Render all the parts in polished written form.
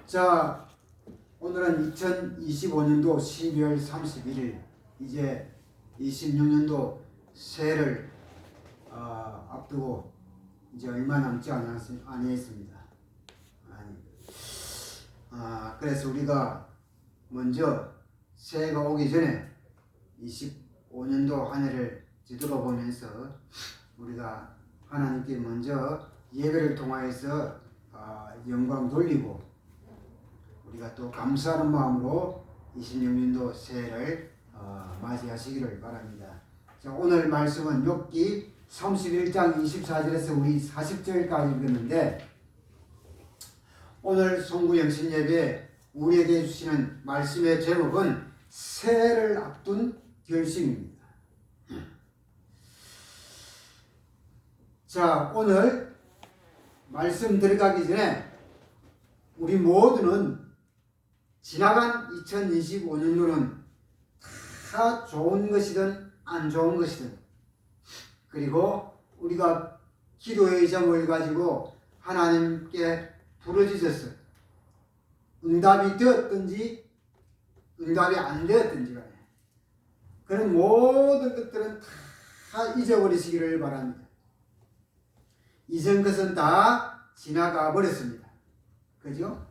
자, 오늘은 2025년도 12월 31일, 이제 26년도 새해를 앞두고 이제 얼마 남지 아니했습니다. 그래서 우리가 먼저 새해가 오기 전에 25년도 한 해를 뒤돌아보면서 우리가 하나님께 먼저 예배를 통하여서 영광 돌리고, 우리가 또 감사하는 마음으로 26년도 새해를 맞이하시기를 바랍니다. 자, 오늘 말씀은 욥기 31장 24절에서 우리 40절까지 읽었는데, 오늘 송구영신 예배 우리에게 주시는 말씀의 제목은 새해를 앞둔 결심입니다. 자, 오늘 말씀 들어가기 전에 우리 모두는 지나간 2025년도는 다 좋은 것이든 안 좋은 것이든, 그리고 우리가 기도의 점을 가지고 하나님께 부르짖어서 응답이 되었든지 응답이 안 되었든지 간에 그런 모든 것들은 다 잊어버리시기를 바랍니다. 이전 것은 다 지나가 버렸습니다. 그죠?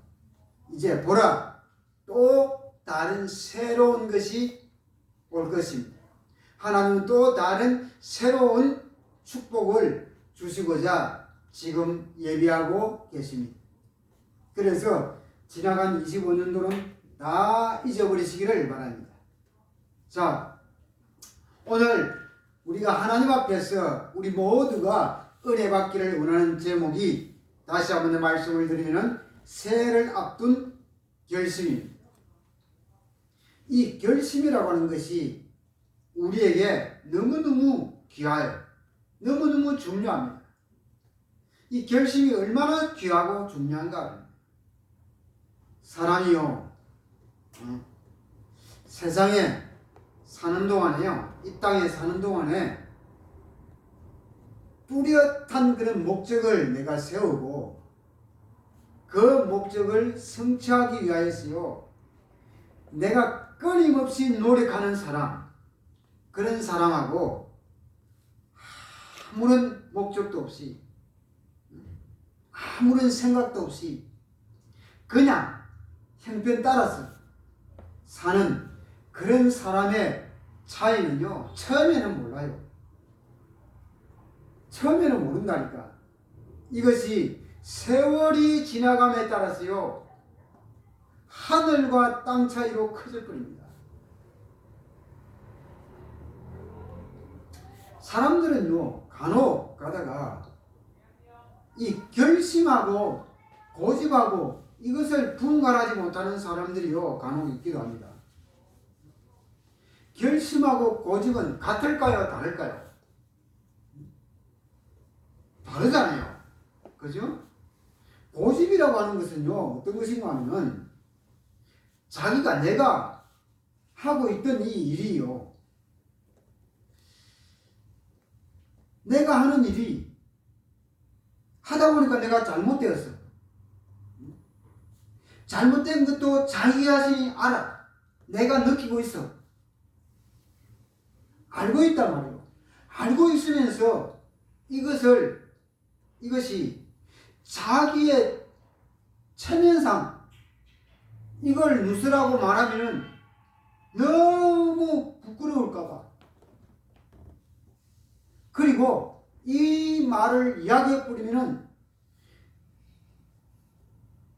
이제 보라, 또 다른 새로운 것이 올 것입니다. 하나님은 또 다른 새로운 축복을 주시고자 지금 예비하고 계십니다. 그래서 지나간 25년도는 다 잊어버리시기를 바랍니다. 자, 오늘 우리가 하나님 앞에서 우리 모두가 은혜 받기를 원하는 제목이, 다시 한번 말씀을 드리면 새해를 앞둔 결심입니다. 이 결심이라고 하는 것이 우리에게 너무너무 귀하여 너무너무 중요합니다. 이 결심이 얼마나 귀하고 중요한가. 사람이요, 세상에 사는 동안에요, 이 땅에 사는 동안에 뚜렷한 그런 목적을 내가 세우고 그 목적을 성취하기 위하여서요, 내가 끊임없이 노력하는 사람, 그런 사람하고 아무런 목적도 없이 아무런 생각도 없이 그냥 형편 따라서 사는 그런 사람의 차이는요, 처음에는 몰라요. 처음에는 모른다니까. 이것이 세월이 지나감에 따라서요, 하늘과 땅 차이로 커질 뿐입니다. 사람들은요, 간혹 가다가 이 결심하고 고집하고 이것을 분간하지 못하는 사람들이요, 간혹 있기도 합니다. 결심하고 고집은 같을까요, 다를까요? 다르잖아요. 그죠? 고집이라고 하는 것은요, 어떤 것인가 하면 자기가 내가 하고 있던 이 일이요, 내가 하는 일이 하다 보니까 내가 잘못되었어. 잘못된 것도 자기 자신이 알아. 내가 느끼고 있어. 알고 있단 말이에요. 알고 있으면서 이것이 자기의 체면상 이걸 누스라고 말하면 너무 부끄러울까봐, 그리고 이 말을 이야기해 버리면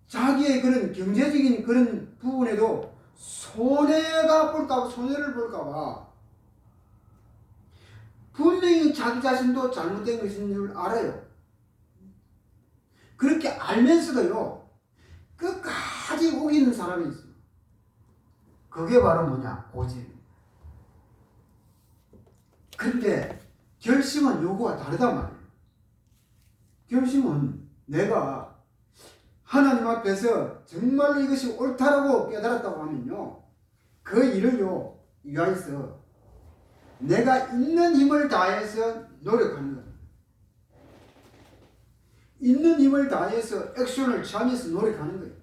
자기의 그런 경제적인 그런 부분에도 손해를 볼까봐 분명히 자기 자신도 잘못된 것인 줄 알아요. 그렇게 알면서도요, 끝까지 우기는 사람이 있어요. 그게 바로 뭐냐? 고집입니다. 근데 결심은 요구가 다르단 말이에요. 결심은 내가 하나님 앞에서 정말로 이것이 옳다라고 깨달았다고 하면요, 그 일을요, 위하여서 내가 있는 힘을 다해서 노력하는 겁니다. 있는 힘을 다해서 액션을 취하면서 노력하는 거예요.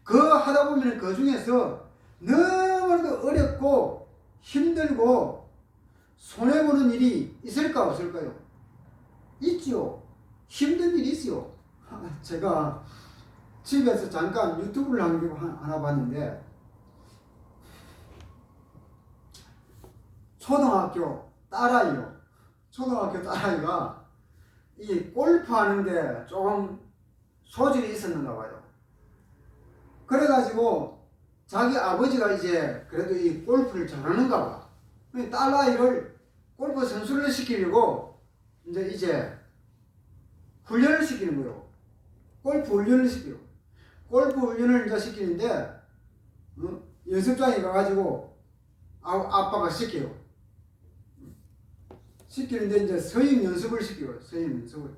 그 하다 보면 그 중에서 너무나도 어렵고 힘들고 손해보는 일이 있을까 없을까요? 있지요. 힘든 일이 있어요. 제가 집에서 잠깐 유튜브를 하나 봤는데 초등학교 딸아이가 이 골프 하는데 조금 소질이 있었는가 봐요. 그래가지고 자기 아버지가 이제 그래도 이 골프를 잘하는가 봐. 딸아이를 골프 선수를 시키려고 이제 훈련을 시키는 거예요. 골프 훈련을 시키고. 골프 훈련을 이제 시키는데, 연습장에 가가지고 아빠가 시켜요. 시키는데 이제 서영 연습을 시켜요. 서영 연습을.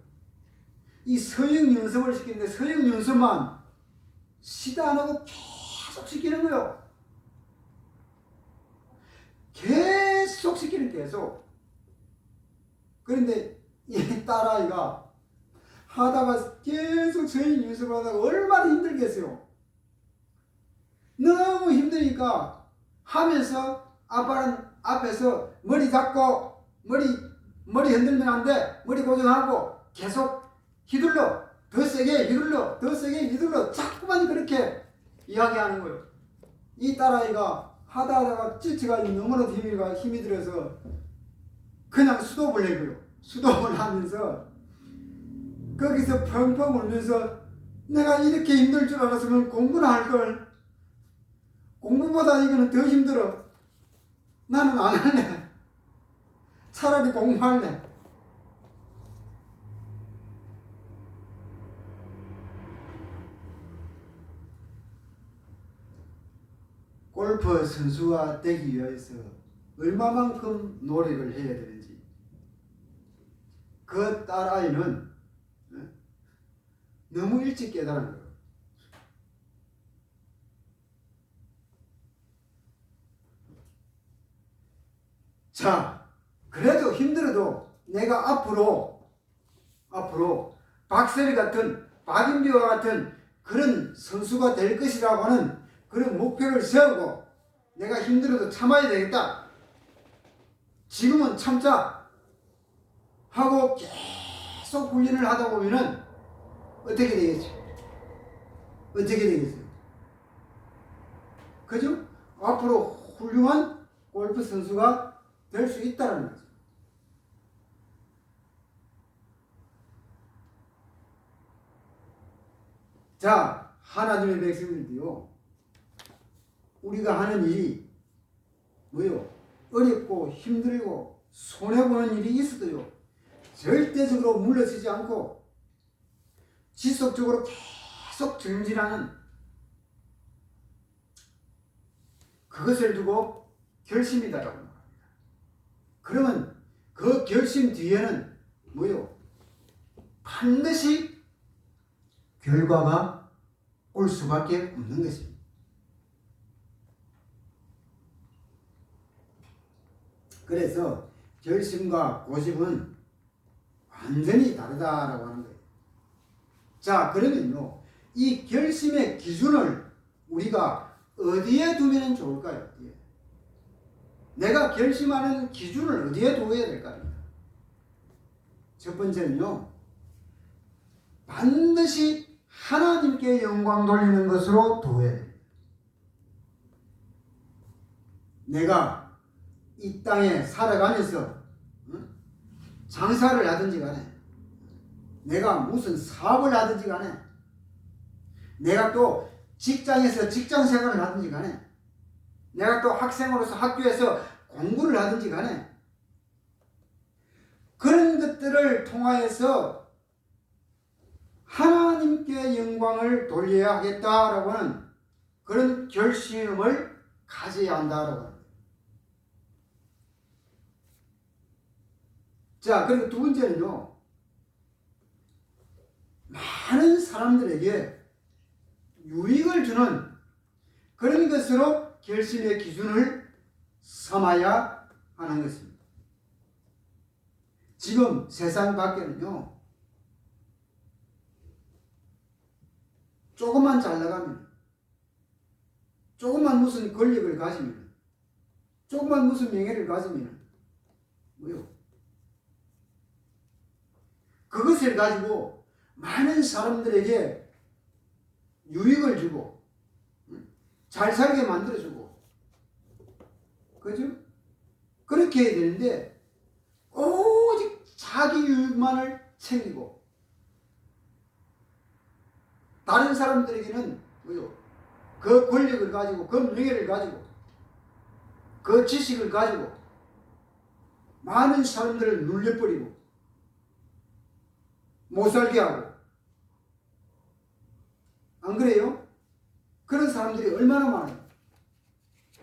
이 서영 연습을 시키는데 서영 연습만 시도 안 하고 계속 시키는 거예요. 계속 시키는 계속. 그런데 이 딸아이가 하다가 계속 서영 연습을 하다가 얼마나 힘들겠어요. 너무 힘드니까 하면서 아빠는 앞에서 머리 잡고 머리 흔들면 안 돼. 머리 고정하고 계속 휘둘러. 더 세게 휘둘러. 더 세게 휘둘러. 자꾸만 그렇게 이야기하는 거예요. 이 딸아이가 하다가 지쳐가지고 너무나 힘이 들어서 그냥 수도업을 내고요. 수도업을 하면서 거기서 펑펑 울면서 내가 이렇게 힘들 줄 알았으면 공부나 할걸. 공부보다 이거는 더 힘들어. 나는 안 할래. 차라리 공부할래. 골프 선수가 되기 위해서 얼마만큼 노력을 해야 되는지 그 딸아이는 너무 일찍 깨달은 거예요. 자, 그래도 힘들어도 내가 앞으로 박세리 같은 박인비와 같은 그런 선수가 될 것이라고 하는 그런 목표를 세우고 내가 힘들어도 참아야 되겠다. 지금은 참자 하고 계속 훈련을 하다 보면은 어떻게 되겠죠? 어떻게 되겠어요? 그죠? 앞으로 훌륭한 골프 선수가 될 수 있다는 거죠. 자, 하나님의 백성들도요, 우리가 하는 일이 뭐요? 어렵고 힘들고 손해보는 일이 있어도요, 절대적으로 물러서지 않고 지속적으로 계속 전진하는 그것을 두고 결심이다라고 합니다. 그러면 그 결심 뒤에는 뭐요? 반드시 결과가 올 수밖에 없는 것입니다. 그래서 결심과 고집은 완전히 다르다라고 하는 거예요. 자, 그러면요, 이 결심의 기준을 우리가 어디에 두면 좋을까요? 어디에? 내가 결심하는 기준을 어디에 두어야 될까요? 첫 번째는요, 반드시 하나님께 영광 돌리는 것으로 두어야 됩니다. 내가 이 땅에 살아가면서 장사를 하든지 간에, 내가 무슨 사업을 하든지 간에, 내가 또 직장에서 직장 생활을 하든지 간에, 내가 또 학생으로서 학교에서 공부를 하든지 간에, 그런 것들을 통하여서 하나님께 영광을 돌려야 하겠다라고 하는 그런 결심을 가져야 한다라고 합니다. 자, 그리고 두 번째는요, 많은 사람들에게 유익을 주는 그런 것으로 결심의 기준을 삼아야 하는 것입니다. 지금 세상 밖에는요, 조금만 잘 나가면, 조금만 무슨 권력을 가지면, 조금만 무슨 명예를 가지면 뭐요? 그것을 가지고 많은 사람들에게 유익을 주고 잘 살게 만들어주고, 그죠? 그렇게 해야 되는데 오직 자기 유익만을 챙기고 다른 사람들에게는 뭐요? 그 권력을 가지고, 그 명예를 가지고, 그 지식을 가지고 많은 사람들을 눌려버리고 못 살게 하고, 안 그래요? 그런 사람들이 얼마나 많아요.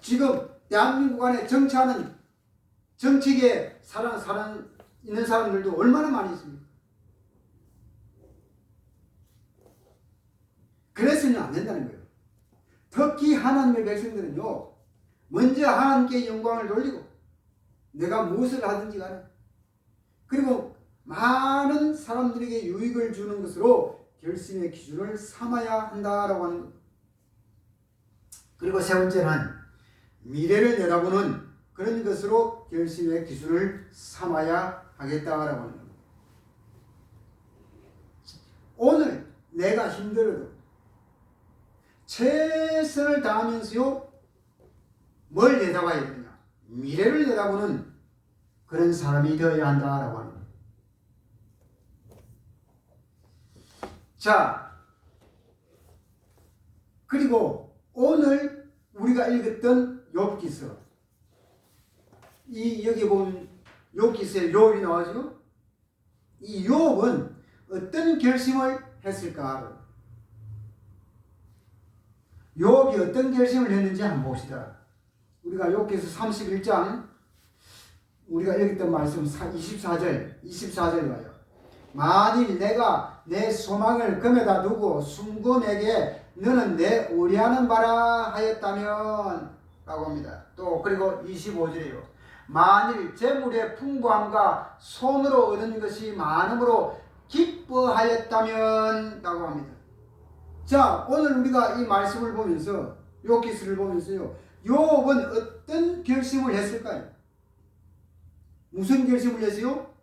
지금 대한민국 안에 정치하는, 정치계에 있는 사람들도 얼마나 많이 있습니까? 그래서는 안 된다는 거예요. 특히 하나님의 백성들은요, 먼저 하나님께 영광을 돌리고 내가 무엇을 하든지 간에, 그리고 많은 사람들에게 유익을 주는 것으로 결심의 기준을 삼아야 한다라고 하는 겁니다. 그리고 세 번째는 미래를 내다보는 그런 것으로 결심의 기준을 삼아야 하겠다라고 하는 겁니다. 오늘 내가 힘들어도 최선을 다하면서요, 뭘 내다봐야 되느냐? 미래를 내다보는 그런 사람이 되어야 한다라고 하는 겁니다. 자, 그리고 오늘 우리가 읽었던 욥기서, 여기 보면 욥기서에 욥이 나와죠. 이 욥은 어떤 결심을 했을까? 욥이 어떤 결심을 했는지 한번 봅시다. 우리가 욥기서 31장 우리가 읽었던 말씀 24절 봐요. 만일 내가 내 소망을 금에다 두고 순금에게 너는 내 의뢰하는 바라 하였다면 라고 합니다. 또 그리고 25절이에요. 만일 재물의 풍부함과 손으로 얻은 것이 많음으로 기뻐하였다면 라고 합니다. 자, 오늘 우리가 이 말씀을 보면서, 욥기서를 보면서요, 욥은 어떤 결심을 했을까요? 무슨 결심을 했어요?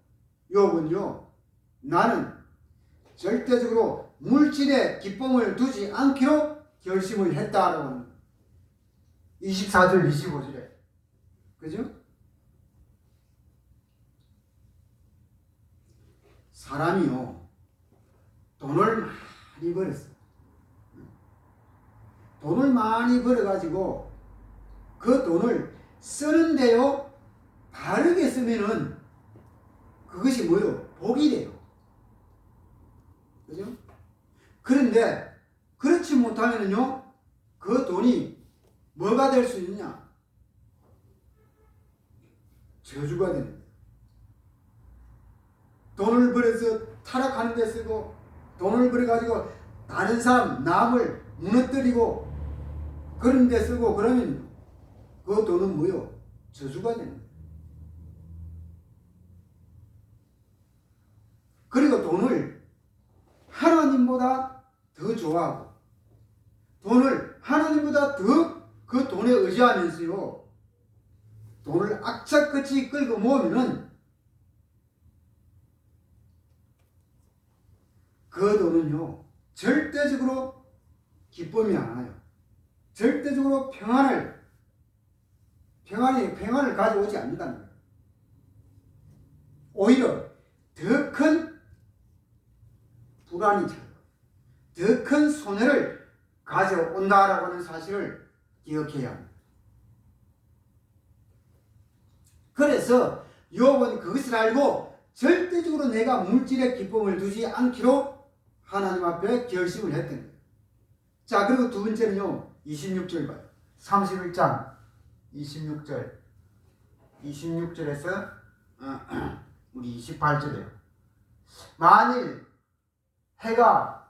욥은요, 나는 절대적으로 물질에 기쁨을 두지 않기로 결심을 했다라고 합니다. 24절, 25절에. 그죠? 사람이요, 돈을 많이 벌었어. 돈을 많이 벌어가지고 그 돈을 쓰는데요, 바르게 쓰면은 그것이 뭐요? 복이 돼요. 그죠? 그런데 그렇지 못하면은요, 그 돈이 뭐가 될 수 있느냐? 저주가 되는 거예요. 돈을 벌어서 타락하는 데 쓰고, 돈을 벌어가지고 다른 사람, 남을 무너뜨리고 그런 데 쓰고 그러면 그 돈은 뭐요? 저주가 되는 거예요. 그리고 돈을 하나님보다 더 좋아하고 돈을 하나님보다 더 그 돈에 의지하면서요, 돈을 악착같이 끌고 모으면은 그 돈은요, 절대적으로 기쁨이 안 와요. 절대적으로 평안을 가져오지 않는다는 거예요. 오히려 더 큰 불안이 찾아요. 더 큰 손해를 가져온다라고 하는 사실을 기억해야 합니다. 그래서 욥은 그것을 알고 절대적으로 내가 물질의 기쁨을 두지 않기로 하나님 앞에 결심을 했던 거예요. 자, 그리고 두 번째는요, 26절 봐요. 31장 26절에서 우리 28절이에요. 만일 해가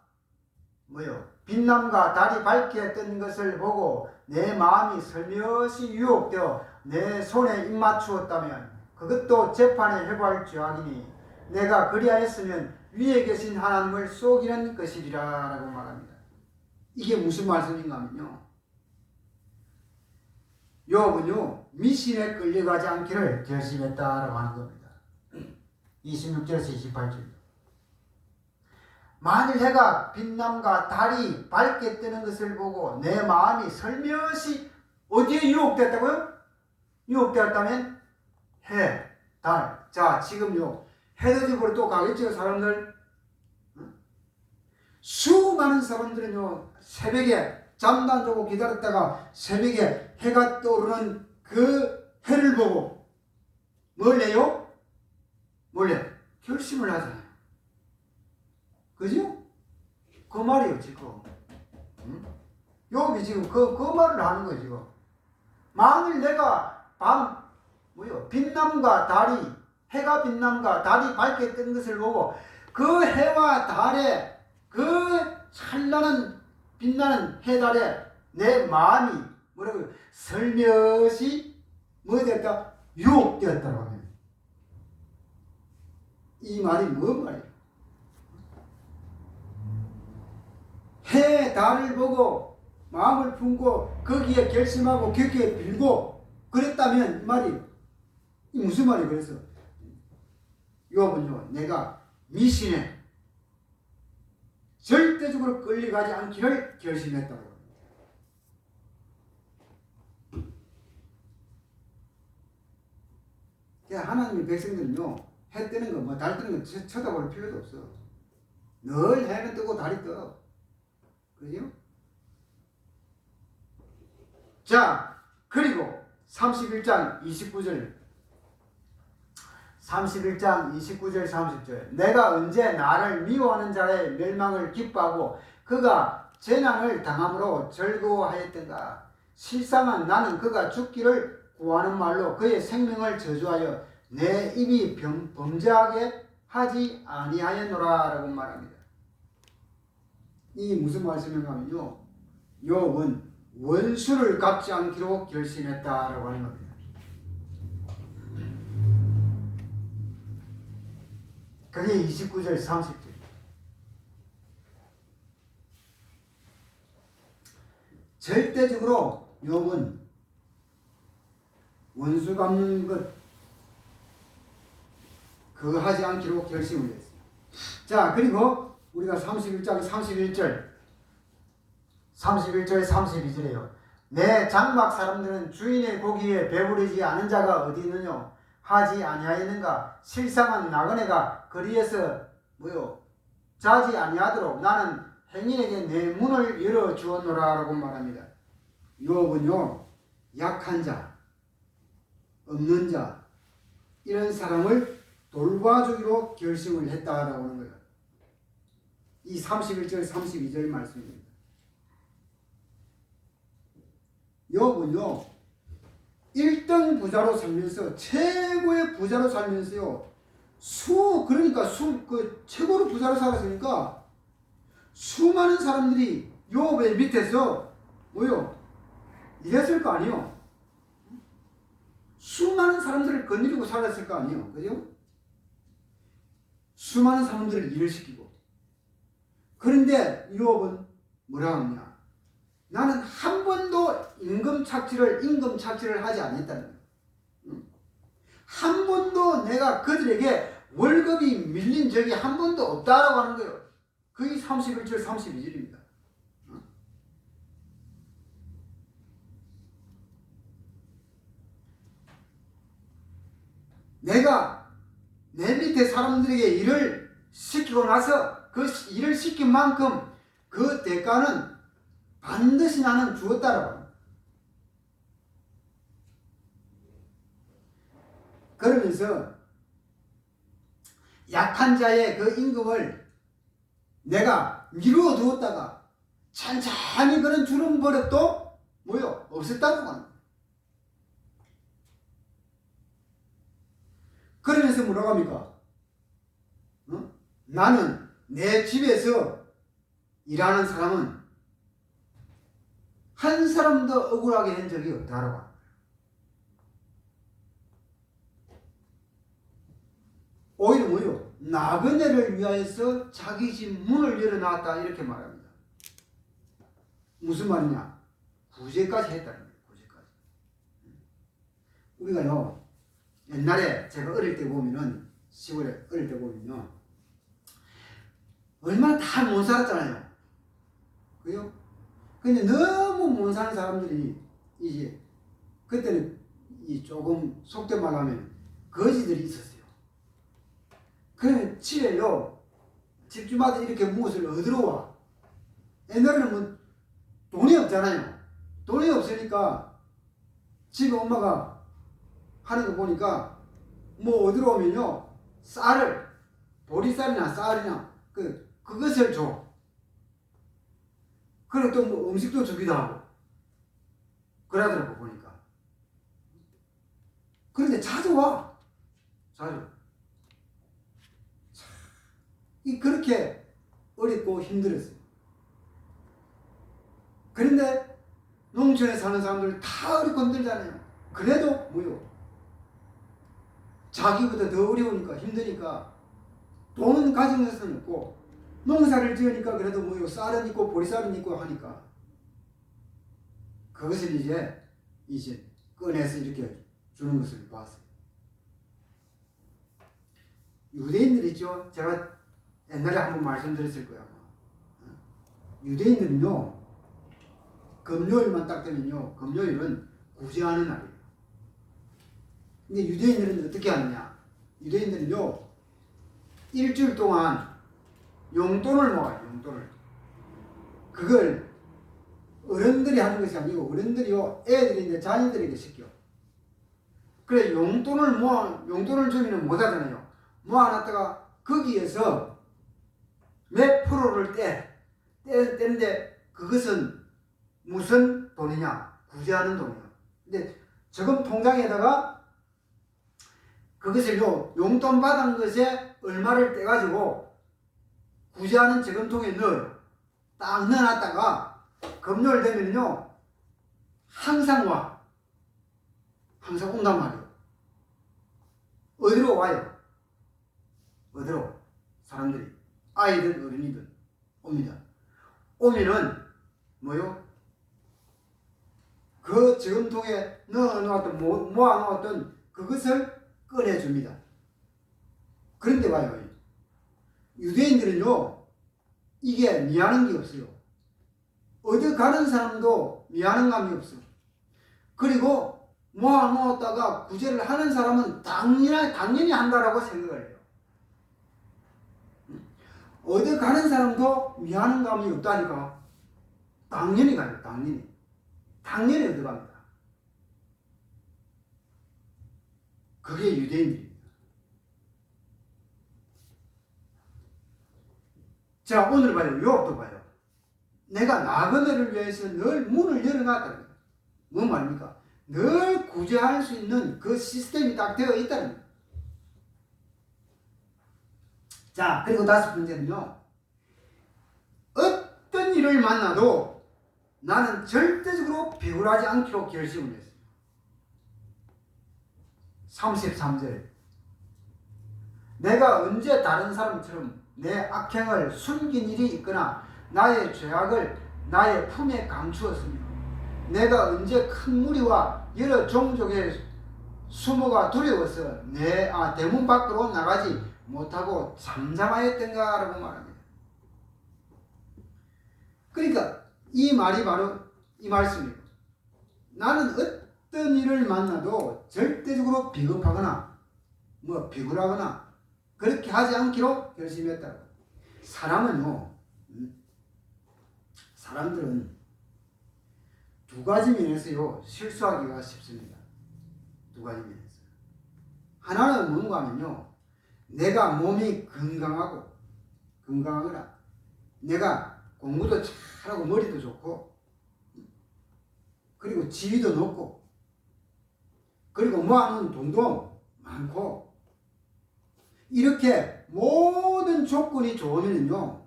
빛남과 달이 밝게 뜬 것을 보고 내 마음이 슬며시 유혹되어 내 손에 입맞추었다면 그것도 재판에 회부할 죄악이니 내가 그리하였으면 위에 계신 하나님을 속이는 것이리라 라고 말합니다. 이게 무슨 말씀인가 하면요, 욥은요 미신에 끌려가지 않기를 결심했다라고 하는 겁니다. 26절에서 28절. 만일 해가 빛남과 달이 밝게 뜨는 것을 보고 내 마음이 슬며시 어디에 유혹됐다고요? 유혹되었다면 해, 달. 자, 지금요 해도 집으로 또 가겠죠, 사람들. 수많은 사람들은요 새벽에 잠도 안 자고 기다렸다가 새벽에 해가 떠오르는 그 해를 보고 뭘 해요? 몰래 결심을 하잖아요. 그죠? 그 말이에요 지금. 욥이 지금 그 말을 하는 거예요 지금. 만일 내가 빛남과 달이, 해가 빛남과 달이 밝게 뜬 것을 보고 그 해와 달에 그 찬란한 빛나는 해달에 내 마음이 뭐라고요? 슬며시 뭐 되었다? 유혹되었다고 합니다. 이 말이 뭔 말이에요? 해, 달을 보고 마음을 품고 거기에 결심하고 깊게 빌고 그랬다면 이 말이 무슨 말이에요? 그래서 욥은요 내가 미신에 절대적으로 끌려가지 않기를 결심했다고 합니다. 하나님의 백성들은요 해 뜨는 거, 뭐 달 뜨는 거 쳐다볼 필요도 없어. 늘 해는 뜨고 달이 떠. 그죠? 자, 그리고 31장 29절 29절 30절 내가 언제 나를 미워하는 자의 멸망을 기뻐하고 그가 재난을 당함으로 즐거워하였던가. 실상은 나는 그가 죽기를 구하는 말로 그의 생명을 저주하여 내 입이 범죄하게 하지 아니하였노라 라고 말합니다. 이 무슨 말씀인가 하면요 욥은 원수를 갚지 않기로 결심했다라고 하는 겁니다. 그게 29절 30절. 절대적으로 욥은 원수 갚는 것 그거 하지 않기로 결심을 했어요. 자, 그리고 우리가 31장 31절 32절이에요. 내 장막 사람들은 주인의 고기에 배부르지 않은 자가 어디 있느냐 하지 아니하였는가. 실상은 나그네가 거리에서 자지 아니하도록 나는 행인에게 내 문을 열어 주었노라 라고 말합니다. 욥은요 약한 자, 없는 자 이런 사람을 돌봐주기로 결심을 했다라고 하는 거예요. 이 31절 32절 말씀입니다. 욥은요 1등 부자로 살면서 최고의 부자로 살면서요 그러니까 최고로 부자로 살았으니까 수많은 사람들이 욥의 밑에서 일했을 거 아니에요. 수많은 사람들을 거느리고 살았을 거 아니에요. 그죠? 수많은 사람들을 일을 시키고. 그런데 욥은 뭐라 하느냐? 나는 한 번도 임금 착취를 하지 않았다는 거예요. 한 번도 내가 그들에게 월급이 밀린 적이 한 번도 없다라고 하는 거예요. 그게 31절 32절입니다. 내가 내 밑에 사람들에게 일을 시키고 나서 그 일을 시킨 만큼 그 대가는 반드시 나는 주었다라고 합니다. 그러면서 약한 자의 그 임금을 내가 미루어 두었다가 찬찬히 그런 주름 버릇도 없었다고 합니다. 그러면서 뭐라고 합니까? 나는 내 집에서 일하는 사람은 한 사람도 억울하게 한 적이 없다라고 합니다. 오히려 나그네를 위하여서 자기 집 문을 열어놨다 이렇게 말합니다. 무슨 말이냐? 구제까지 했다는 거예요. 구제까지. 우리가요, 옛날에 제가 어릴 때 보면은, 시골에 어릴 때 보면요, 얼마나 다 못 살았잖아요. 그죠? 근데 너무 못 사는 사람들이, 이제, 그때는 이 조금 속된 말 하면, 거지들이 있었어요. 그러면 집에요, 집주마다 이렇게 무엇을 얻으러 와. 옛날에는 뭐, 돈이 없잖아요. 돈이 없으니까, 집에 엄마가 하는 거 보니까, 뭐 얻으러 오면요, 쌀을, 보리쌀이나 쌀이나, 그것을 줘. 그리고 또 뭐 음식도 주기도 하고. 그러더라고, 보니까. 그런데 자주 와. 자주. 그렇게 어렵고 힘들었어요. 그런데 농촌에 사는 사람들 다 어렵고 힘들잖아요. 그래도 뭐요? 자기보다 더 어려우니까 힘드니까 돈은 가진 것은 없고 농사를 지으니까 그래도 뭐요? 쌀은 있고 보리쌀은 있고 하니까 그것을 이제 꺼내서 이렇게 주는 것을 봤어요. 유대인들 있죠? 제가 옛날에 한번 말씀드렸을 거야. 유대인들은요, 금요일만 딱 되면요, 금요일은 구제하는 날이에요. 근데 유대인들은 어떻게 하느냐? 유대인들은요, 일주일 동안 용돈을 모아요, 용돈을. 그걸 어른들이 하는 것이 아니고, 어른들이요, 애들인데 자녀들에게 시켜. 그래, 용돈을 주면 못 하잖아요. 모아놨다가 거기에서 몇 프로를 떼는데 그것은 무슨 돈이냐? 구제하는 돈이에요. 근데 저금 통장에다가 그것을요, 용돈 받은 것에 얼마를 떼가지고 구제하는 저금통에 넣어요. 딱 넣어놨다가 금요일 되면요, 항상 와. 항상 온단 말이에요. 어디로 와요? 어디로? 사람들이. 아이든 어린이든 옵니다. 오면은 뭐요? 그 저금통에 넣어놓았던 모아놓았던 그것을 꺼내줍니다. 그런데 봐요, 유대인들은요, 이게 미안한 게 없어요. 어디 가는 사람도 미안한 감이 없어. 그리고 모아놓았다가 구제를 하는 사람은 당연히 한다라고 생각을 해요. 어디 가는 사람도 미안한 감이 없다니까. 당연히 가요, 당연히 어디 갑니다. 그게 유대인들입니다. 자, 오늘 봐요. 요업도 봐요. 내가 나그네를 위해서 늘 문을 열어놨다는 거예요. 뭔 말입니까? 늘 구제할 수 있는 그 시스템이 딱 되어 있다는 거예요. 자, 그리고 다섯 번째는요, 어떤 일을 만나도 나는 절대적으로 비굴하지 않기로 결심을 했어요. 33절. 내가 언제 다른 사람처럼 내 악행을 숨긴 일이 있거나 나의 죄악을 나의 품에 감추었으며 내가 언제 큰 무리와 여러 종족의 수모가 두려워서 대문 밖으로 나가지 못하고 잠잠하였던가라고 말합니다. 그러니까 이 말이 바로 이 말씀이에요. 나는 어떤 일을 만나도 절대적으로 비겁하거나 비굴하거나 그렇게 하지 않기로 결심했다고. 사람들은 두 가지 면에서요, 실수하기가 쉽습니다. 두 가지 면에서. 하나는 뭔가 하면요, 내가 몸이 건강하거나 내가 공부도 잘하고 머리도 좋고 그리고 지위도 높고 그리고 모아놓은 돈도 많고 이렇게 모든 조건이 좋으면요,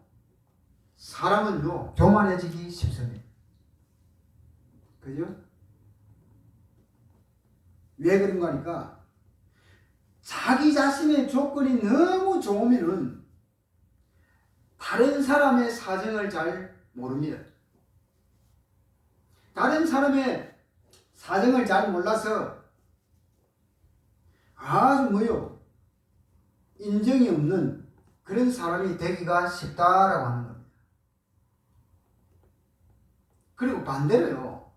사람은요, 교만해지기 쉽습니다. 그죠? 왜 그런가 하니까 자기 자신의 조건이 너무 좋으면은 다른 사람의 사정을 잘 모릅니다. 다른 사람의 사정을 잘 몰라서 아주 뭐요? 인정이 없는 그런 사람이 되기가 쉽다라고 하는 겁니다. 그리고 반대로요.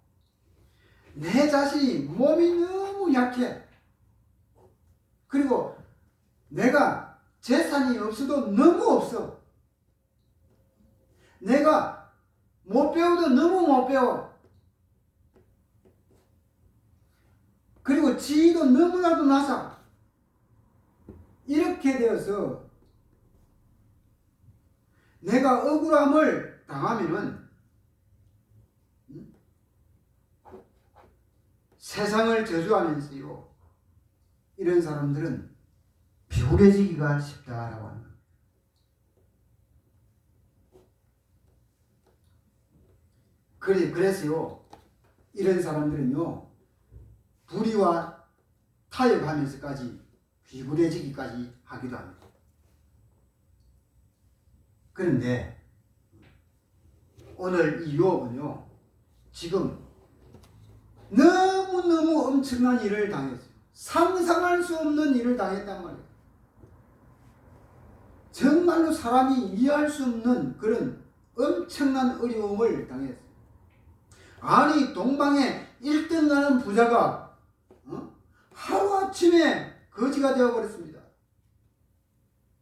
내 자신이 몸이 너무 약해. 그리고 내가 재산이 없어도 너무 없어. 내가 못 배워도 너무 못 배워. 그리고 지위도 너무나도 낮아. 이렇게 되어서 내가 억울함을 당하면은 세상을 저주하면서요. 이런 사람들은 비굴해지기가 쉽다라고 하는 겁니다. 그래서요. 이런 사람들은요. 불의와 타협하면서까지 비굴해지기까지 하기도 합니다. 그런데 오늘 이 욥은요. 지금 너무너무 엄청난 일을 당했어요. 상상할 수 없는 일을 당했단 말이에요. 정말로 사람이 이해할 수 없는 그런 엄청난 어려움을 당했어요. 아니 동방에 1등 가는 부자가 하루아침에 거지가 되어버렸습니다.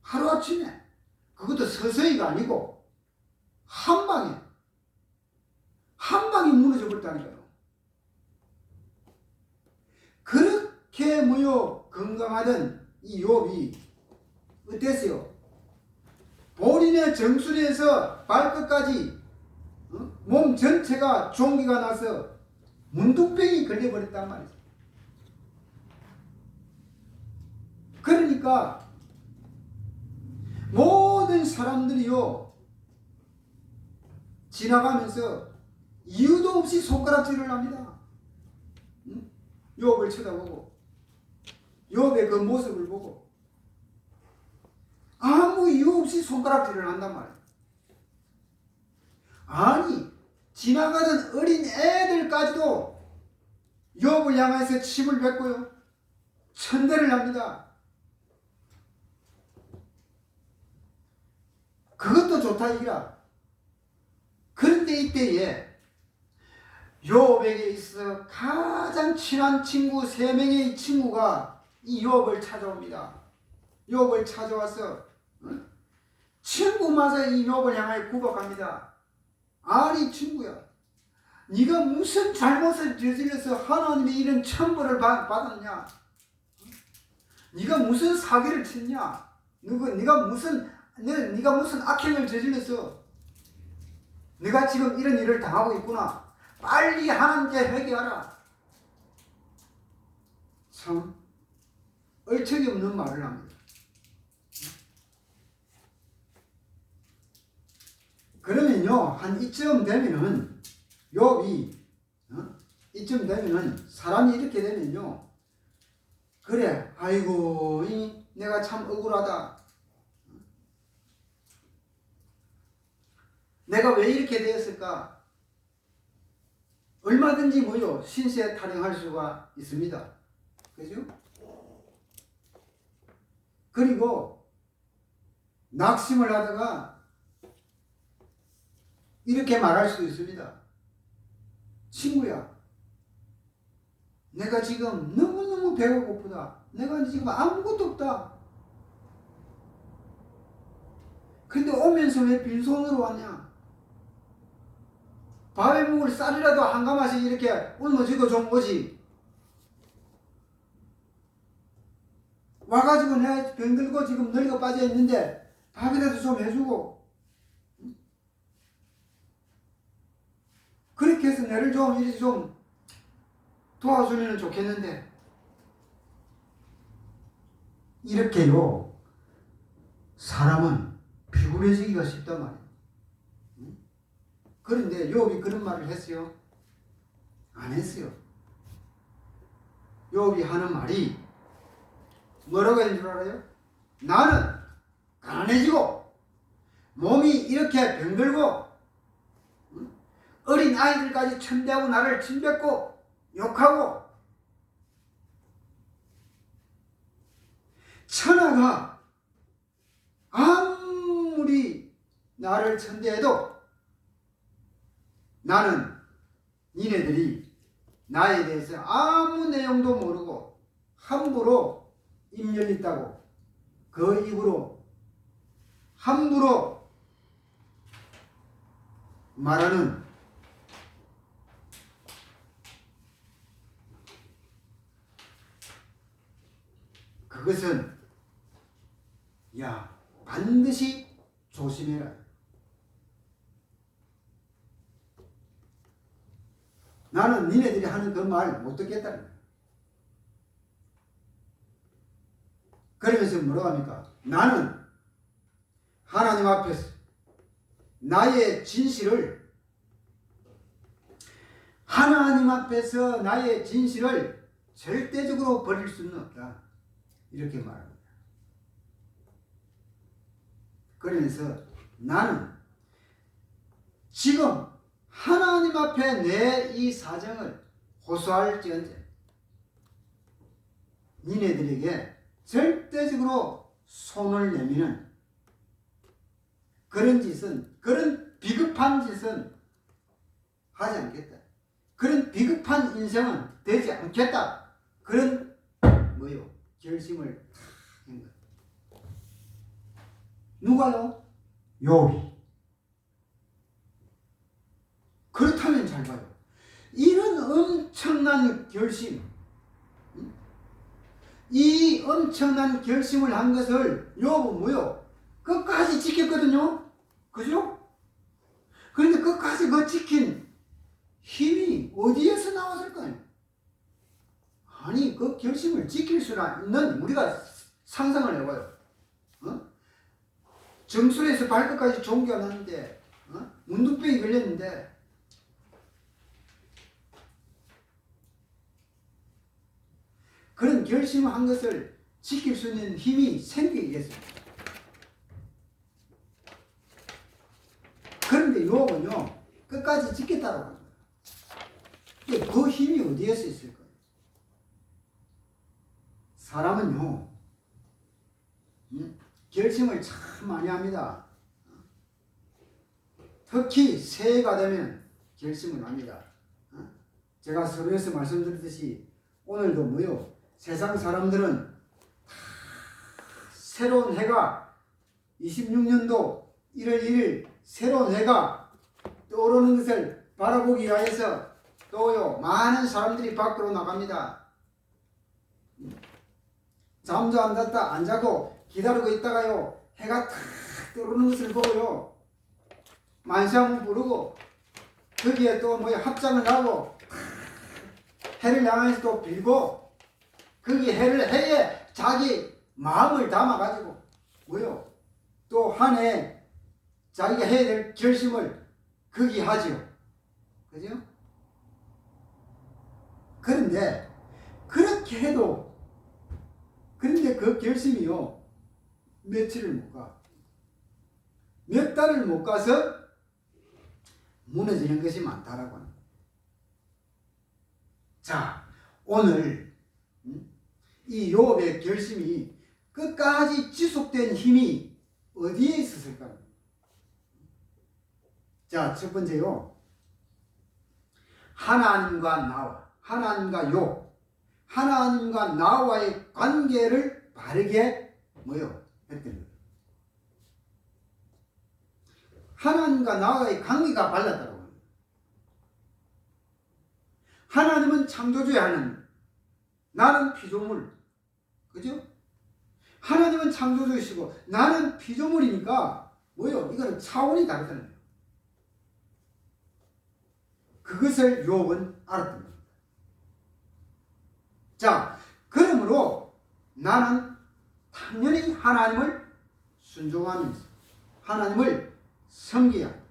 하루아침에. 그것도 서서히가 아니고 한 방에 무너져 버렸다니까요. 그렇게 건강하던 이 욥이 어땠어요? 본인의 정수리에서 발끝까지 몸 전체가 종기가 나서 문둥병이 걸려버렸단 말이죠. 그러니까 모든 사람들이요 지나가면서 이유도 없이 손가락질을 합니다. 욥을 쳐다보고 욥의 그 모습을 보고 아무 이유 없이 손가락질을 한단 말이에요. 아니 지나가던 어린 애들까지도 욥을 향해서 침을 뱉고요 천대를 합니다. 그것도 좋다 이기라. 그런데 이때에 욥에게 있어 가장 친한 친구 3명의 친구가 이 욥을 찾아옵니다. 욥을 찾아와서 친구마저 이 욥을 향하여 구박합니다. 아니 친구야, 네가 무슨 잘못을 저질러서 하나님의 이런 천벌을 받았냐? 네가 무슨 사기를 쳤냐? 네가 무슨 악행을 저질러서 네가 지금 이런 일을 당하고 있구나. 빨리 하나님께 회개하라. 참 얼척이 없는 말을 합니다. 그러면요 한 이쯤 되면은 욥이 이쯤 되면은 사람이 이렇게 되면요 그래 아이고 내가 참 억울하다. 내가 왜 이렇게 되었을까? 얼마든지 신세 타령할 수가 있습니다. 그죠? 그리고 낙심을 하다가 이렇게 말할 수도 있습니다. 친구야, 내가 지금 너무너무 배가 고프다. 내가 지금 아무것도 없다. 근데 오면서 왜 빈손으로 왔냐? 밥에 먹을 쌀이라도 한 가마씩 이렇게 옮어지고 좀 오지. 와가지고 내가 병들고 지금 늙어 빠져 있는데 밥이라도 좀 해주고 그렇게 해서 나를 좀 도와주면 좋겠는데 이렇게요 사람은 비굴해지기가 쉽단 말이에요. 그런데 욥이 그런 말을 했어요? 안 했어요. 욥이 하는 말이 뭐라고 했는 줄 알아요? 나는 가난해지고 몸이 이렇게 병들고 어린 아이들까지 천대하고 나를 침뱉고 욕하고 천하가 아무리 나를 천대해도 나는 니네들이 나에 대해서 아무 내용도 모르고 함부로 입 열렸다고 그 입으로 함부로 말하는 그것은 야 반드시 조심해라. 나는 니네들이 하는 그 말 못 듣겠다는 거야. 그러면서 뭐라고 합니까? 나는 하나님 앞에서 나의 진실을 하나님 앞에서 나의 진실을 절대적으로 버릴 수는 없다. 이렇게 말합니다. 그러면서 나는 지금 하나님 앞에 내 이 사정을 호소할지언정 니네들에게 절대적으로 손을 내미는 그런 짓은, 그런 비겁한 짓은 하지 않겠다. 그런 비겁한 인생은 되지 않겠다. 그런 결심을 한 것. 누가요? 욥이. 그렇다면 잘 봐요. 이런 엄청난 결심, 이 엄청난 결심을 한 것을 욥은 끝까지 지켰거든요. 그죠? 그런데 끝까지 그 지킨 힘이 어디에서 나왔을까요? 아니 그 결심을 지킬 수 있는 우리가 상상을 해봐요. 정술에서 발끝까지 종기가 났는데 문둥병이 걸렸는데 그런 결심을 한 것을 지킬 수 있는 힘이 생기겠습니다. 그런데 욥은요 끝까지 지켰다고 합니다. 그 힘이 어디에서 있을까요? 사람은요 결심을 참 많이 합니다. 특히 새해가 되면 결심을 합니다. 제가 서두에서 말씀드렸듯이 오늘도 세상 사람들은 새로운 해가 26년도 1월 1일 새로운 해가 떠오르는 것을 바라보기 위해서 또요 많은 사람들이 밖으로 나갑니다. 잠도 안 잤다 안 자고 기다리고 있다가요 해가 탁 떠오르는 것을 보고요 만상을 부르고 거기에 또 합장을 하고 해를 향해서 또 빌고 거기 해에 자기 마음을 담아가지고 또 한 해 자기가 해야 될 결심을 거기 하죠. 그죠? 그런데 그렇게 해도 그런데 그 결심이요 며칠을 못 가. 몇 달을 못 가서 무너지는 것이 많다라고 합니다. 자, 오늘 이 욥의 결심이 끝까지 지속된 힘이 어디에 있었을까요? 자, 첫 번째요. 하나님과 나와, 하나님과 욥, 하나님과 나와의 관계를 바르게 했던 거예요. 하나님과 나와의 관계가 발랐다고 합니다. 하나님은 창조주의 하나님, 나는 피조물, 그죠? 하나님은 창조주이시고 나는 피조물이니까 이거는 차원이 다르다는 거예요. 그것을 욥은 알았던 겁니다. 자, 그러므로 나는 당연히 하나님을 순종하면서 하나님을 섬겨야 합니다.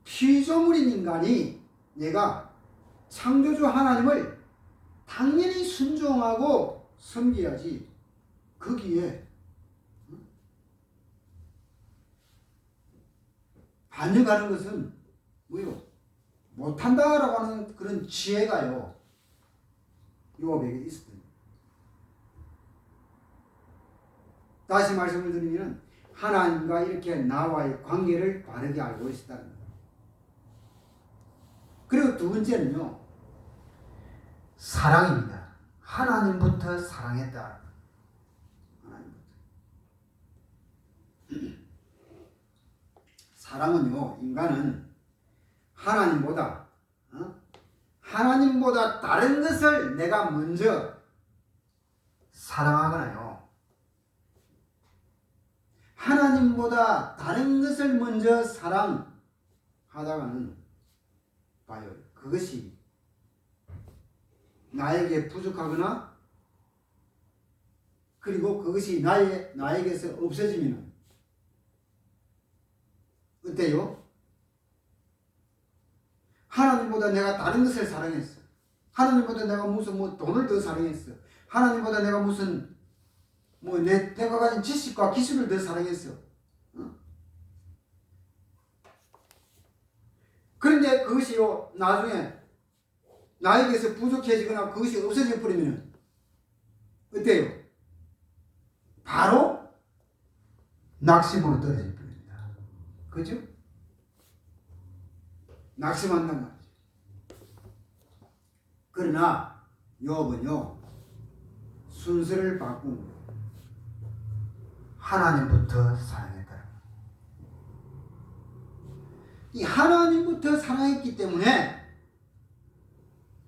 피조물인 인간이 내가 창조주 하나님을 당연히 순종하고 섬겨야지 거기에 반역하는 것은 못한다라고 하는 그런 지혜가요 욥에게 있었던 거예요. 다시 말씀을 드리면 하나님과 이렇게 나와의 관계를 바르게 알고 있었다는 거예요. 그리고 두 번째는요, 사랑입니다. 하나님부터 사랑했다. 하나님부터. 사랑은요, 인간은 하나님보다 다른 것을 내가 먼저 사랑하거나요, 하나님보다 다른 것을 먼저 사랑하다가는 봐요, 그것이 나에게 부족하거나 그리고 그것이 나에게서 없어지면 어때요? 하나님보다 내가 다른 것을 사랑했어. 하나님보다 내가 무슨 돈을 더 사랑했어. 하나님보다 내가 무슨 내가 가진 지식과 기술을 더 사랑했어. 그런데 그것이요, 나중에 나에게서 부족해지거나 그것이 없어져 버리면 어때요? 바로 낙심으로 떨어져 버립니다. 그죠? 낙심한단 말이죠. 그러나 욥은요, 순서를 바꾼 하나님부터 사랑했다. 이 하나님부터 사랑했기 때문에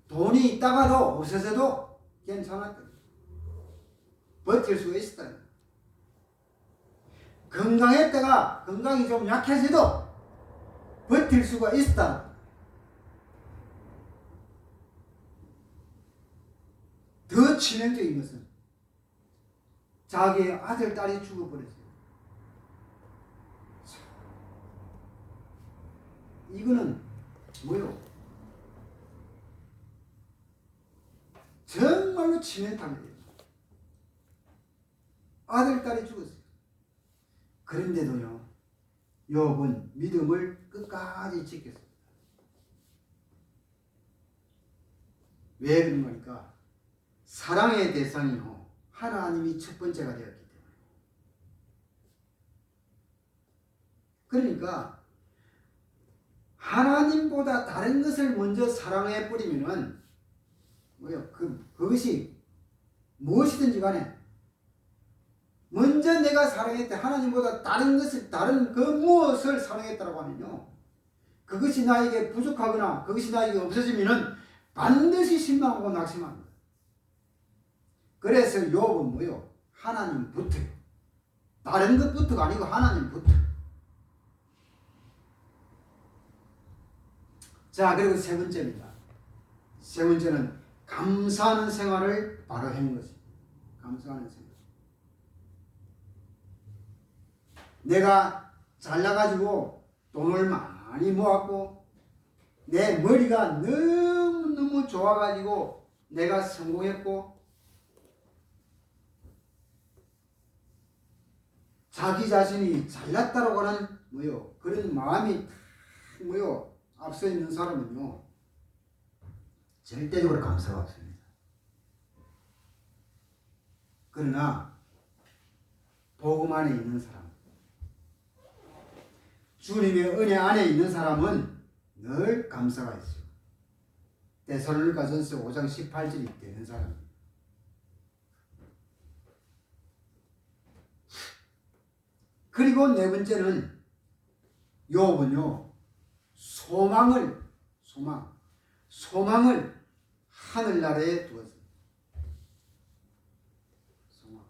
돈이 있다가도 없어서도 괜찮았다. 버틸 수가 있었다. 건강했다가 건강이 좀 약해져도 버틸 수가 있었다. 더 치명적인 것은 자기의 아들, 딸이 죽어버렸어요. 이거는 뭐요? 정말로 치명타입니다. 아들, 딸이 죽었어요. 그런데도요, 욥은 믿음을 끝까지 지켰습니다. 왜 그런 거니까? 사랑의 대상이요, 하나님이 첫 번째가 되었기 때문에. 그러니까 하나님보다 다른 것을 먼저 사랑해 버리면은 그것이 무엇이든지 간에 먼저 내가 사랑했다, 하나님보다 다른 그 무엇을 사랑했다라고 하면요, 그것이 나에게 부족하거나 그것이 나에게 없어지면은 반드시 실망하고 낙심합니다. 그래서 욥은 하나님부터요. 다른 것부터가 아니고 하나님부터. 자, 그리고 세 번째입니다. 세 번째는 감사하는 생활을 바로 한 것입니다. 감사하는 생활. 내가 잘나가지고 돈을 많이 모았고 내 머리가 너무너무 좋아가지고 내가 성공했고 자기 자신이 잘났다라고 하는 그런 마음이 앞서 있는 사람은요, 절대적으로 감사가 없습니다. 그러나 복음 안에 있는 사람, 주님의 은혜 안에 있는 사람은 늘 감사가 있어요. 데살로니가전서 5장 18절이 되는 사람입니다. 그리고 네 번째는 욥은요, 소망을 하늘나라에 두었습니다. 소망.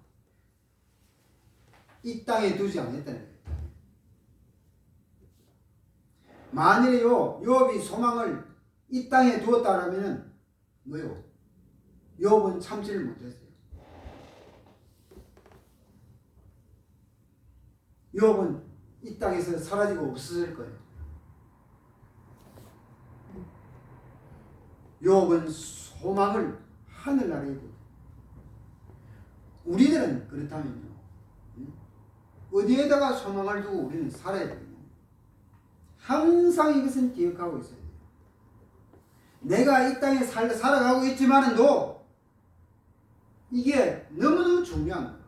이 땅에 두지 않았다는 거예요. 만일에요, 욥이 소망을 이 땅에 두었다라면은 욥은 참지를 못했어요. 욥은 이 땅에서 사라지고 없어질 거예요. 욥은 소망을 하늘나라에 두. 우리들은 그렇다면요, 어디에다가 소망을 두고 우리는 살아야 되거든요. 항상 이것은 기억하고 있어야 돼요. 내가 이 땅에 살아가고 있지만도 이게 너무너무 중요한 거예요.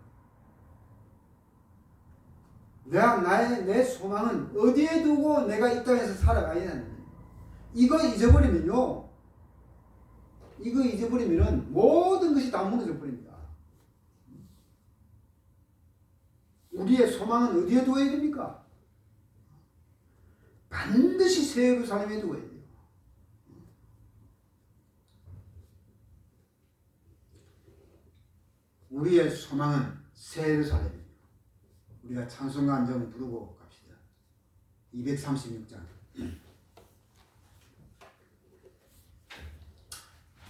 내 소망은 어디에 두고 내가 이 땅에서 살아가야 하는지. 이거 잊어버리면요. 이거 잊어버리면은 모든 것이 다 무너져 버립니다. 우리의 소망은 어디에 두어야 됩니까? 반드시 새 예루살렘에 두어야 돼요. 우리의 소망은 새 예루살렘이에요. 우리가 찬송가 한 장 부르고 갑시다. 236장.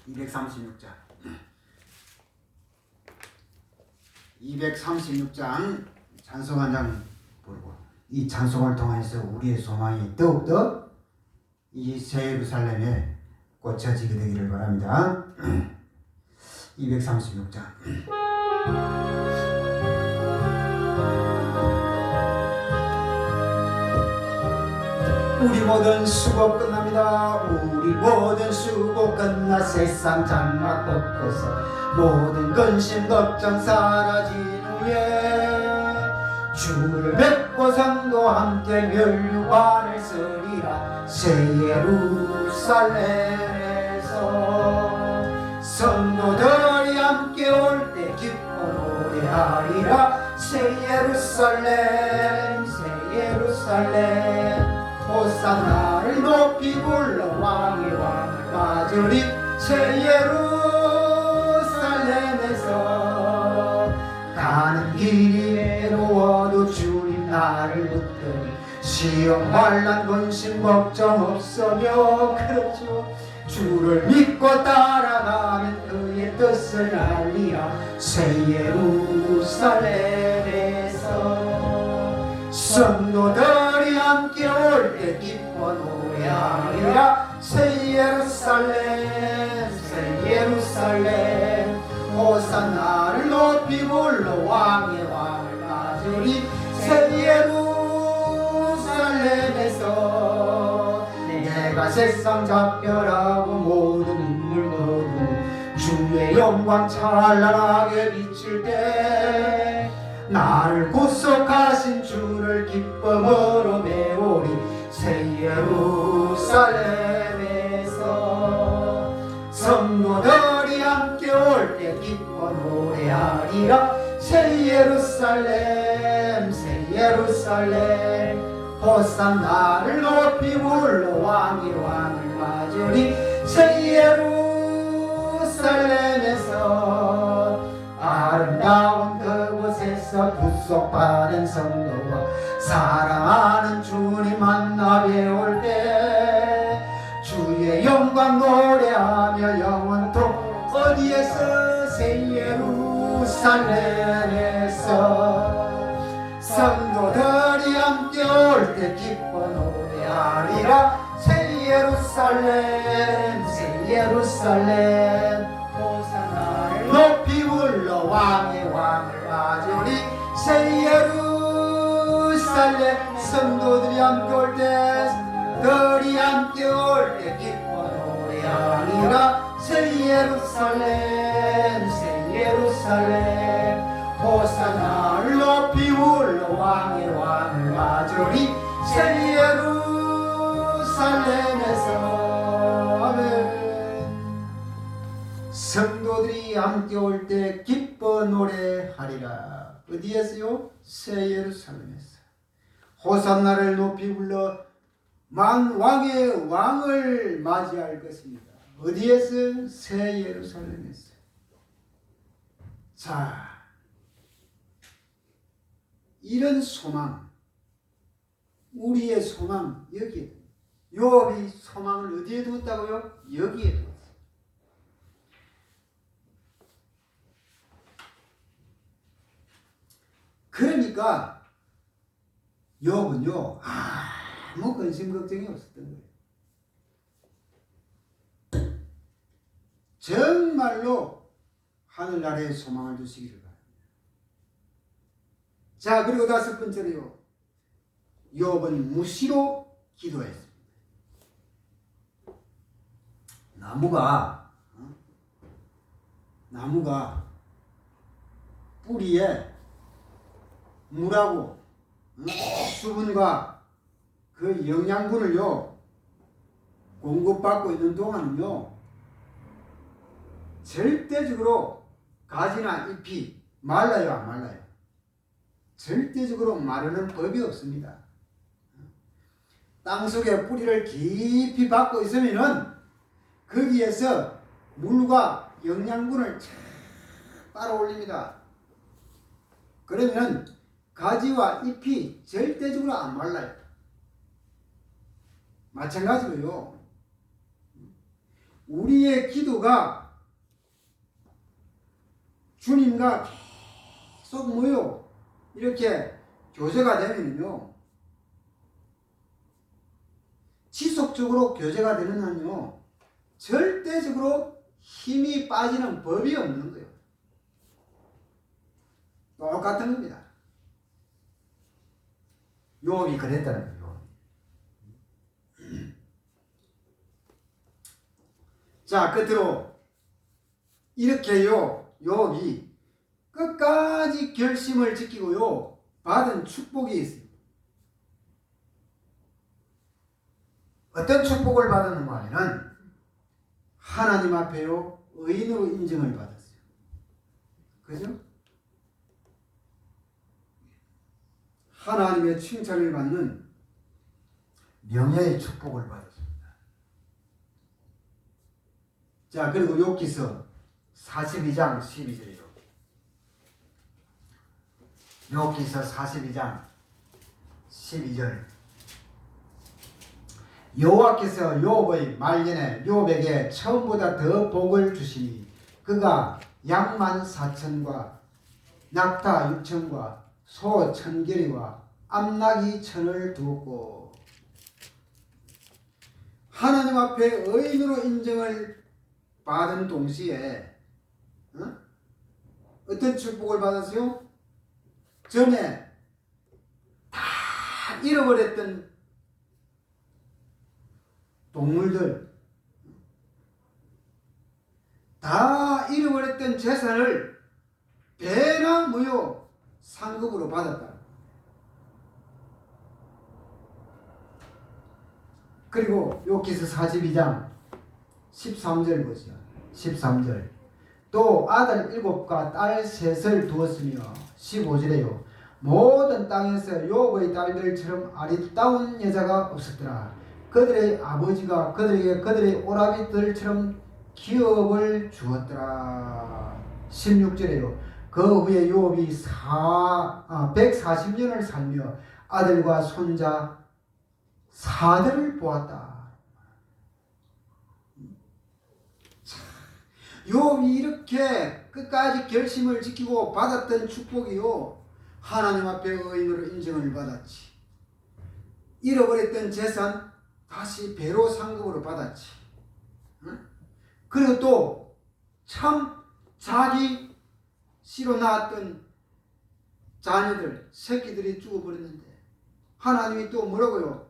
236장. 236장 찬송 한 장 부르고 이 찬송을 통해서 우리의 소망이 더욱더 이 새 예루살렘에 꽂혀지게 되기를 바랍니다. 236장. 우리 모든 수고 끝납니다. 우리 모든 수고 끝나 세상 장막 덮고서 모든 근심 걱정 사라진 후에 주를 뵙고 성도 함께 멸류관을 쓰리라. 새 예루살렘에서 성도들이 함께 올 때 기뻐 노래하리라. 새 예루살렘 새 예루살렘 호산나를 높이 불러 왕의 왕을 맞으리. 새 예루살렘에서 가는 길이 외로워도 주님 나를 붙들니 시험 환난 근심 걱정 없으며 그렇죠. 주를 믿고 따라가면 그의 뜻을 알리라. 새 예루살렘에서 성도들이 함께 올 때 기뻐 노래하리라. 새 예루살렘 새 예루살렘 호산나를 높이 불러 왕의 왕을 맞으리. 새 예루살렘에서 내가 세상 작별하고 모든 눈물 거두고 주의 영광 찬란하게 비칠 때 나를 구속하신 주를 기쁨으로 배우리. 새 예루살렘에서 성도들이 함께 올 때 기뻐 노래하리라. 새 예루살렘 새 예루살렘 호산나를 높이 불러 왕의 왕을 맞으리. 새 예루살렘에서 아름다운 그곳에서 구속받은 성도와 사랑하는 주님 만나 배울 때 주의 영광 노래하며 영원토록 어디에서 새 예루살렘에서 성도들이 함께 올 때 기뻐 노래하리라. 새 예루살렘 새 예루살렘 호산나를 높이 불러 왕의 왕을 맞으리. 새 예루살렘 성도들이 함께 올 때 들이 함께 올 때 기뻐 노래하리라. 새 예루살렘 새 예루살렘 호산나를 높이 불러 왕의 왕을 맞으리. 새 예루살렘에서 아멘. 성도들이 함께 올 때 기뻐 노래하리라. 어디에서요? 새 예루살렘에서 호산나를 높이 불러 왕의 왕을 맞이할 것입니다. 어디에서? 새 예루살렘에서. 자, 이런 소망, 우리의 소망 여기에, 요업이 소망을 어디에 두었다고요? 여기에 두었어요. 그러니까 요업은요 아무 근심 걱정이 없었던 거예요. 정말로 하늘나라에 소망을 두시기를 바랍니다. 자, 그리고 다섯 번째로요, 요업은 무시로 기도했습니다. 나무가 뿌리에 물하고 수분과 그 영양분을요 공급받고 있는 동안은요 절대적으로 가지나 잎이 말라요 안 말라요? 절대적으로 마르는 법이 없습니다. 땅속에 뿌리를 깊이 받고 있으면은 거기에서 물과 영양분을 쫙 빨아올립니다. 그러면 가지와 잎이 절대적으로 안 말라요. 마찬가지로요. 우리의 기도가 주님과 계속 뭐요? 이렇게 교제가 되면요. 지속적으로 교제가 되는 한요. 절대적으로 힘이 빠지는 법이 없는 거예요. 똑같은 겁니다. 요업이 그랬다는 거예요. 자, 끝으로 이렇게요. 요업이 끝까지 결심을 지키고요. 받은 축복이 있습니다. 어떤 축복을 받았는가 하면은 하나님 앞에요. 의인으로 인정을 받았어요. 그죠? 하나님의 칭찬을 받는 명예의 축복을 받았습니다. 자, 그리고 욥기서 42장 12절이요. 욥기서 42장 12절. 여호와께서 욥의 말년에 욥에게 처음보다 더 복을 주시니 그가 양 14,000과 낙타 6,000과 소 1,000결이와 암나귀 1,000을 두었고 하나님 앞에 의인으로 인정을 받은 동시에 어떤 축복을 받았어요? 전에 다 잃어버렸던 동물들, 다 잃어버렸던 재산을 배나 무효 상급으로 받았다. 그리고 욥기서 42장 13절 보세요. 13절. 또 아들 7과 딸 3을 두었으며 15절에요. 모든 땅에서 욥의 딸들처럼 아리따운 여자가 없었더라. 그들의 아버지가 그들에게 그들의 오라비들처럼 기업을 주었더라. 16절에요. 그 후에 욥이 140년을 살며 아들과 손자 4대를 보았다. 욥이 이렇게 끝까지 결심을 지키고 받았던 축복이요. 하나님 앞에 의인으로 인정을 받았지. 잃어버렸던 재산 다시 배로 상급으로 받았지. 그리고 또 참 자기 씨로 낳았던 자녀들, 새끼들이 죽어버렸는데 하나님이 또 뭐라고요?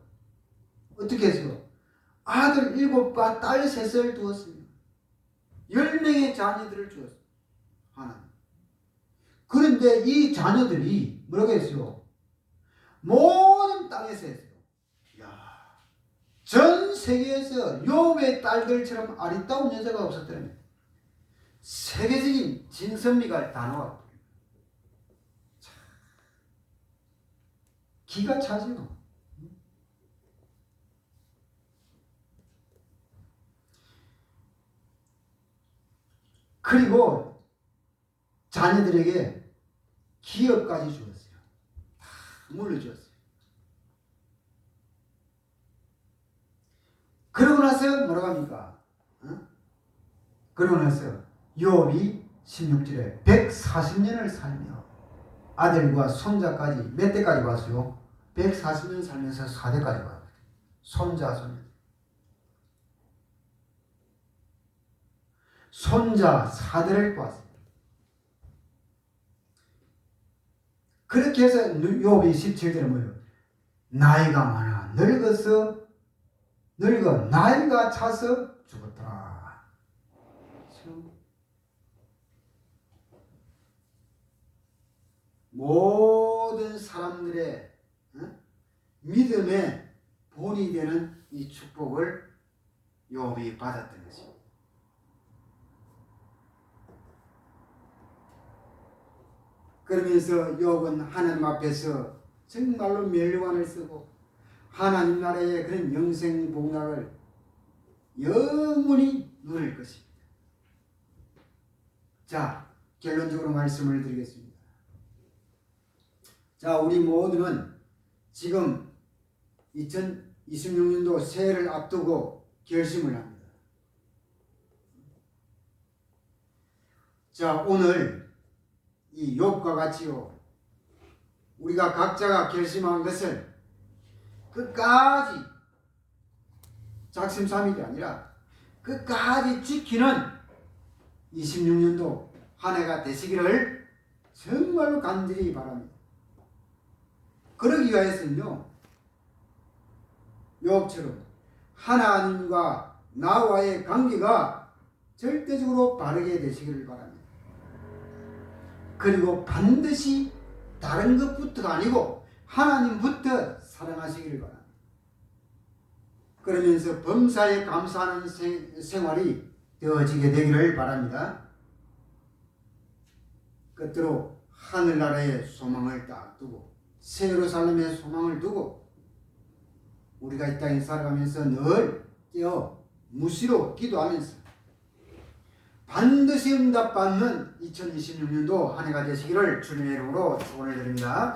어떻게 했어요? 아들 7과 딸 3을 두었습니다. 10명의 자녀들을 주었어요. 하나님. 그런데 이 자녀들이 뭐라고 했어요? 모든 땅에서 했어요. 전 세계에서 욥의 딸들처럼 아리따운 여자가 없었다면 세계적인 진선미가 다 나왔다. 기가 차죠. 그리고 자녀들에게 기업까지 주었어요. 다 물려주었어요. 그러고 나서 뭐라고 합니까? 그러고 나서 욥이 16절에 140년을 살며 아들과 손자까지 몇 대까지 봤어요? 140년 살면서 4대까지 봤어요. 손자, 손자 4대를 보았습니다. 그렇게 해서 욥이 17절에 뭐예요? 나이가 많아 늙어 나이가 차서 죽었더라. 모든 사람들의 믿음의 본이 되는 이 축복을 욥이 받았던 것입니다. 그러면서 욥은 하나님 앞에서 정말로 멸류관을 쓰고 하나님 나라의 그런 영생 복락을 영원히 누릴 것입니다. 자, 결론적으로 말씀을 드리겠습니다. 자, 우리 모두는 지금 2026년도 새해를 앞두고 결심을 합니다. 자, 오늘 이 욥과 같이요, 우리가 각자가 결심한 것을 끝까지 작심삼일이 아니라 끝까지 지키는 26년도 한 해가 되시기를 정말로 간절히 바랍니다. 그러기 위하여서는요, 욥처럼 하나님과 나와의 관계가 절대적으로 바르게 되시기를 바랍니다. 그리고 반드시 다른 것부터가 아니고 하나님부터 사랑하시기를 바랍니다. 그러면서 범사에 감사하는 생활이 되어지게 되기를 바랍니다. 끝으로 하늘나라의 소망을 딱 두고 새예루살렘의 소망을 두고 우리가 이 땅에 살아가면서 늘 깨어 무시로 기도하면서 반드시 응답받는 2026년도 한 해가 되시기를 주님의 이름으로 축원을 드립니다.